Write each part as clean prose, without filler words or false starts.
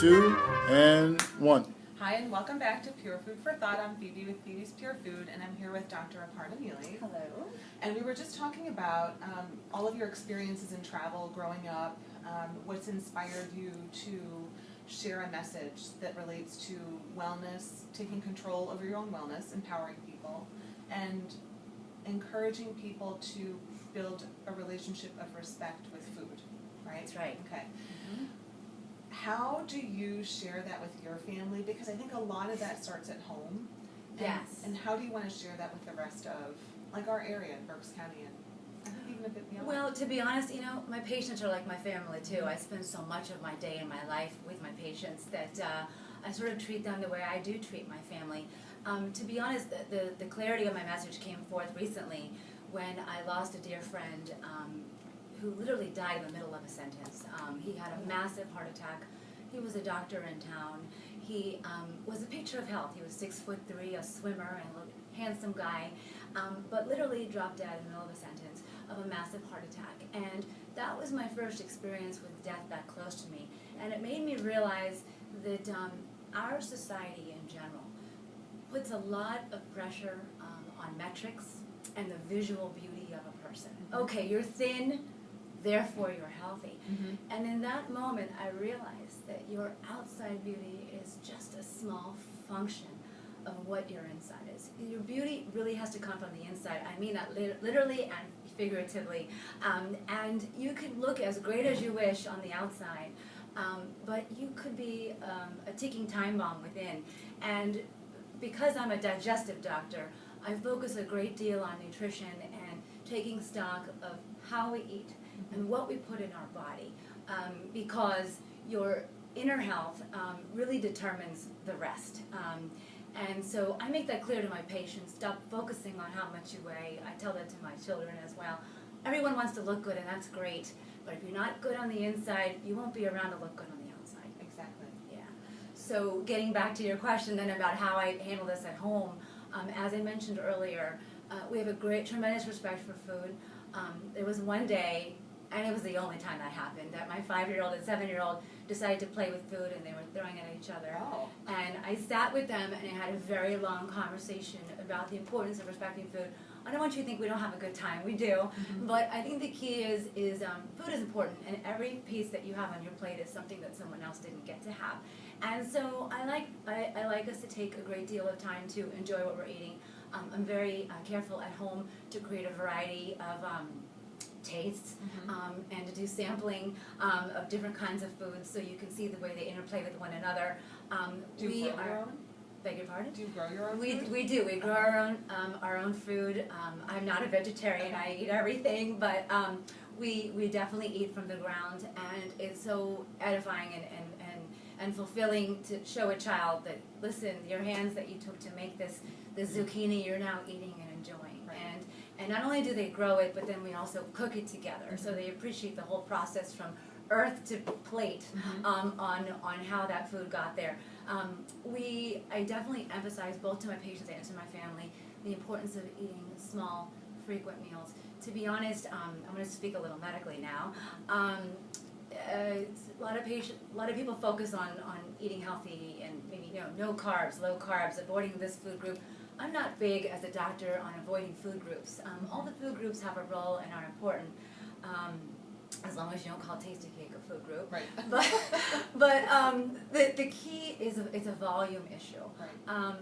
2, and 1. Hi, and welcome back to Pure Food for Thought. I'm Phoebe with Phoebe's Pure Food, and I'm here with Dr. Aparna Mele. Hello. And we were just talking about all of your experiences in travel, growing up, what's inspired you to share a message that relates to wellness, taking control over your own wellness, empowering people, and encouraging people to build a relationship of respect with food, right? That's right. Okay. How do you share that with your family? Because I think a lot of that starts at home. And, Yes. And how do you want to share that with the rest of, like, our area in Berks County and I think even a bit beyond? Well, to be honest, my patients are like my family too. I spend so much of my day and my life with my patients that I sort of treat them the way I do treat my family. To be honest, the clarity of my message came forth recently when I lost a dear friend who literally died in the middle of a sentence. He had a massive heart attack. He was a doctor in town. He was a picture of health. He was 6'3", a swimmer, and a handsome guy, but literally dropped dead in the middle of a sentence of a massive heart attack. And that was my first experience with death that close to me. And it made me realize that our society in general puts a lot of pressure on metrics and the visual beauty of a person. Okay, you're thin, therefore you're healthy. And in that moment, I realized that your outside beauty is just a small function of what your inside is. Your beauty really has to come from the inside. I mean that literally and figuratively. And you could look as great as you wish on the outside, but you could be a ticking time bomb within. And because I'm a digestive doctor, I focus a great deal on nutrition and taking stock of how we eat and what we put in our body, because your inner health really determines the rest. And so I make that clear to my patients. Stop focusing on how much you weigh. I tell that to my children as well. Everyone wants to look good, and that's great. But if you're not good on the inside, you won't be around to look good on the outside. Exactly. Yeah. So getting back to your question then about how I handle this at home, as I mentioned earlier, we have a tremendous respect for food. There was one day, and it was the only time that happened, that my 5-year-old and 7-year-old decided to play with food, and they were throwing it at each other. Oh. And I sat with them, and I had a very long conversation about the importance of respecting food. I don't want you to think we don't have a good time. We do. But I think the key is food is important, and every piece that you have on your plate is something that someone else didn't get to have. And so I like us to take a great deal of time to enjoy what we're eating. I'm very careful at home to create a variety of tastes and to do sampling of different kinds of foods so you can see the way they interplay with one another. Do you grow your own? Beg your pardon? Do you grow your own food? We do. We grow our own food. I'm not a vegetarian. I eat everything, but we definitely eat from the ground, and it's so edifying and fulfilling to show a child that, listen, your hands that you took to make this zucchini, you're now eating and enjoying. Right. And not only do they grow it, but then we also cook it together. So they appreciate the whole process from earth to plate on how that food got there. I definitely emphasize both to my patients and to my family the importance of eating small, frequent meals. To be honest, I'm going to speak a little medically now. A lot of people focus on eating healthy and maybe no carbs, low carbs, avoiding this food group. I'm not big as a doctor on avoiding food groups. All the food groups have a role and are important, as long as you don't call tasty cake a food group. Right. But the key is it's a volume issue. Right.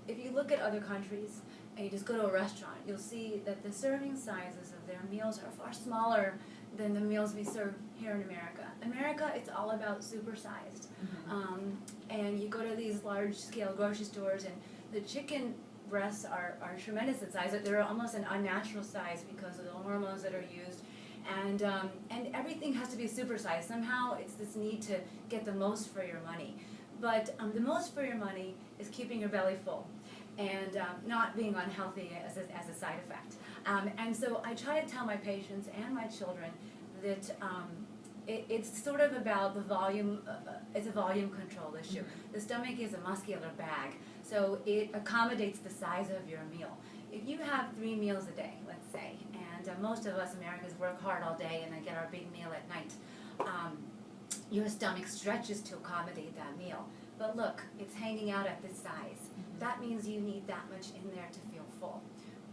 If you look at other countries and you just go to a restaurant, you'll see that the serving sizes of their meals are far smaller than the meals we serve here in America. America, it's all about supersized. And you go to these large-scale grocery stores, and the chicken breasts are tremendous in size. They're almost an unnatural size because of the hormones that are used. And everything has to be supersized. Somehow it's this need to get the most for your money. But the most for your money is keeping your belly full and not being unhealthy as a side effect. And so I try to tell my patients and my children that it's sort of about the volume, it's a volume control issue. The stomach is a muscular bag, so it accommodates the size of your meal. If you have 3 meals a day, let's say, and most of us Americans work hard all day and then get our big meal at night, your stomach stretches to accommodate that meal. But look, it's hanging out at this size. That means you need that much in there to feel full.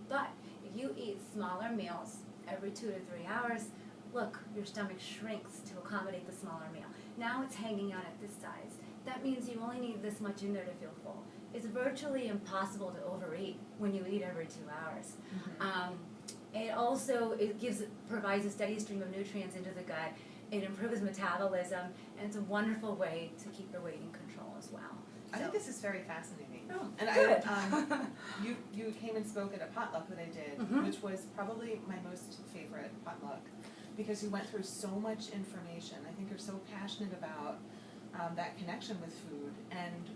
But if you eat smaller meals every 2 to 3 hours, look, your stomach shrinks to accommodate the smaller meal. Now it's hanging out at this size. That means you only need this much in there to feel full. It's virtually impossible to overeat when you eat every 2 hours. Provides a steady stream of nutrients into the gut. It improves metabolism, and it's a wonderful way to keep your weight in control as well. I think this is very fascinating. Oh, and good. You came and spoke at a potluck that I did, which was probably my most favorite potluck, because you went through so much information. I think you're so passionate about that connection with food and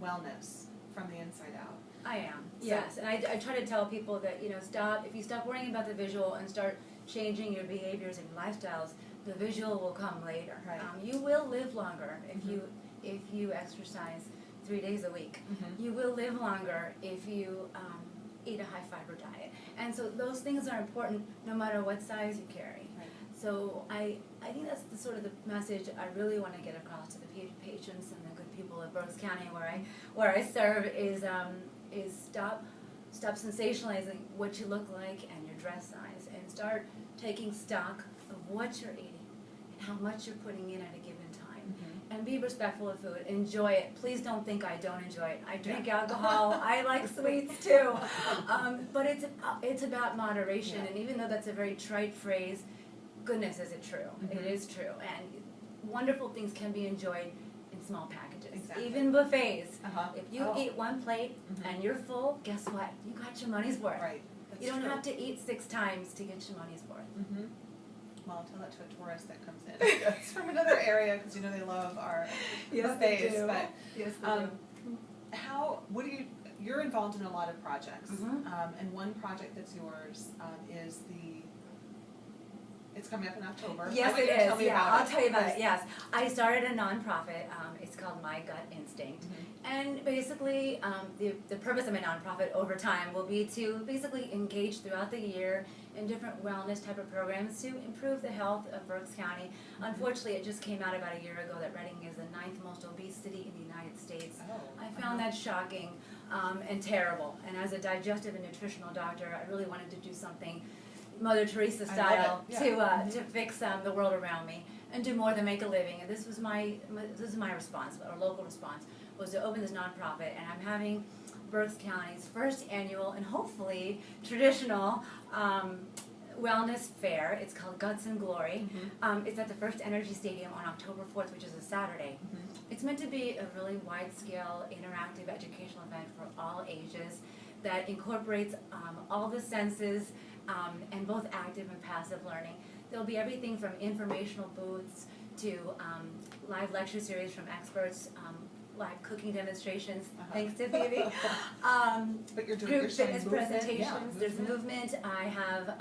wellness from the inside out. I am, yes. And I try to tell people that, if you stop worrying about the visual and start changing your behaviors and lifestyles, the visual will come later. Right. You will live longer if you exercise 3 days a week. You will live longer if you eat a high fiber diet. And so those things are important no matter what size you carry. Right. So I think that's the sort of the message I really want to get across to the patients and the good people of Berks County where I serve is stop sensationalizing what you look like and your dress size, and start taking stock of what you're eating and how much you're putting in at a given time. And be respectful of food. Enjoy it. Please don't think I don't enjoy it. I drink alcohol. I like sweets too. But it's about moderation. And even though that's a very trite phrase, goodness, is it true? It is true. And wonderful things can be enjoyed in small packages. Exactly. Even buffets. If you Oh. eat one plate and you're full, guess what? You got your money's worth. Right. That's You don't true. have to eat 6 times to get your money's worth. Well, I'll tell that to a tourist that comes in. It's from another area, because they love our buffets. But Yes, you're involved in a lot of projects, and one project that's yours is it's coming up in October. Yes, it Tell is. me Yeah, about I'll tell you about it. Yes, I started a nonprofit. It's called My Gut Instinct, and basically, the purpose of my nonprofit over time will be to basically engage throughout the year in different wellness type of programs to improve the health of Berks County. Unfortunately, it just came out about a year ago that Reading is the 9th most obese city in the United States. I found that shocking and terrible. And as a digestive and nutritional doctor, I really wanted to do something Mother Theresa style to fix the world around me and do more than make a living. And this was my response, or local response, was to open this nonprofit. And I'm having Berks County's first annual and hopefully traditional wellness fair. It's called Guts and Glory. It's at the First Energy Stadium on October 4th, which is a Saturday. It's meant to be a really wide-scale, interactive educational event for all ages that incorporates all the senses and both active and passive learning. There'll be everything from informational booths to live lecture series from experts, live cooking demonstrations, thanks to Phoebe. But you're doing group fitness presentations. There's movement. I have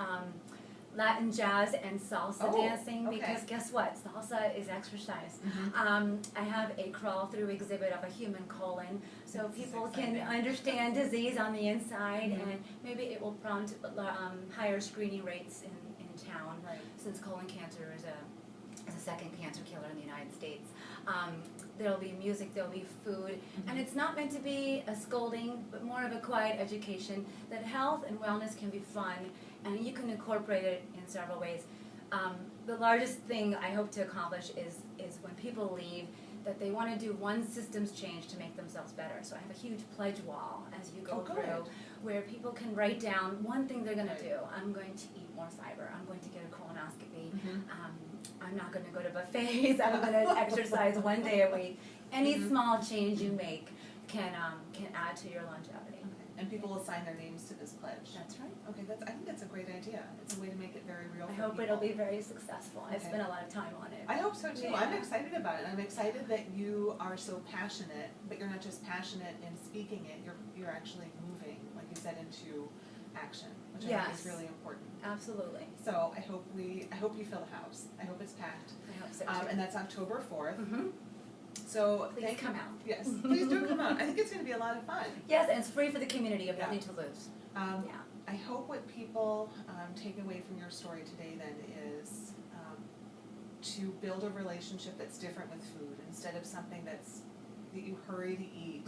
Latin jazz and salsa dancing, because guess what? Salsa is exercise. I have a crawl through exhibit of a human colon, so people can understand disease on the inside, and maybe it will prompt higher screening rates in town, since colon cancer is a second cancer killer in the United States. There'll be music, there'll be food, and it's not meant to be a scolding, but more of a quiet education that health and wellness can be fun, and you can incorporate it in several ways. The largest thing I hope to accomplish is when people leave, that they want to do one systems change to make themselves better. So I have a huge pledge wall as you go through, where people can write down one thing they're going to do. I'm going to eat more fiber. I'm going to get a colonoscopy. I'm not going to go to buffets. I'm going to exercise 1 day a week. Any small change you make can add to your longevity. And people will sign their names to this pledge. That's right. Okay, I think that's a great idea. It's a way to make it very real. I for hope people. it'll be very successful. I've spent a lot of time on it. I hope so too. Yeah. I'm excited about it. I'm excited that you are so passionate, but you're not just passionate in speaking it. You're actually moving, like you said, into action, which I think is really important. Absolutely. So I hope you fill the house. I hope it's packed. I hope so too. And that's October 4th. So Please come out. Yes, please do come out. I think it's going to be a lot of fun. Yes, and it's free for the community. You have nothing to lose. I hope what people take away from your story today then is to build a relationship that's different with food, instead of something that you hurry to eat,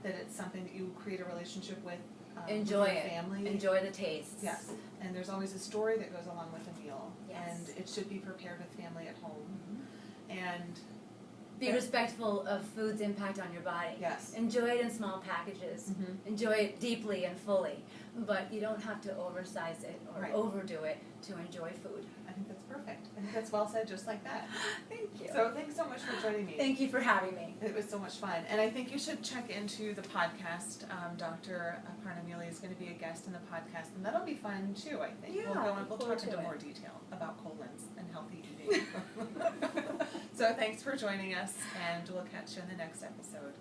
that it's something that you create a relationship with. Enjoy with your it. family. Enjoy the taste. Yes, and there's always a story that goes along with a meal, Yes. and it should be prepared with family at home. And Be respectful of food's impact on your body. yes, Enjoy it in small packages. Enjoy it deeply and fully, but you don't have to oversize it or Right. overdo it to enjoy food. I think that's perfect. I think that's well said, just like that. Thank you. So thanks so much for joining me. Thank you for having me. It was so much fun, and I think you should check into the podcast. Dr. Aparna Mele is going to be a guest in the podcast, and that'll be fun too. I think Yeah, we'll go and look we'll forward talk to into it. more detail about colons and healthy eating. So thanks for joining us, and we'll catch you in the next episode.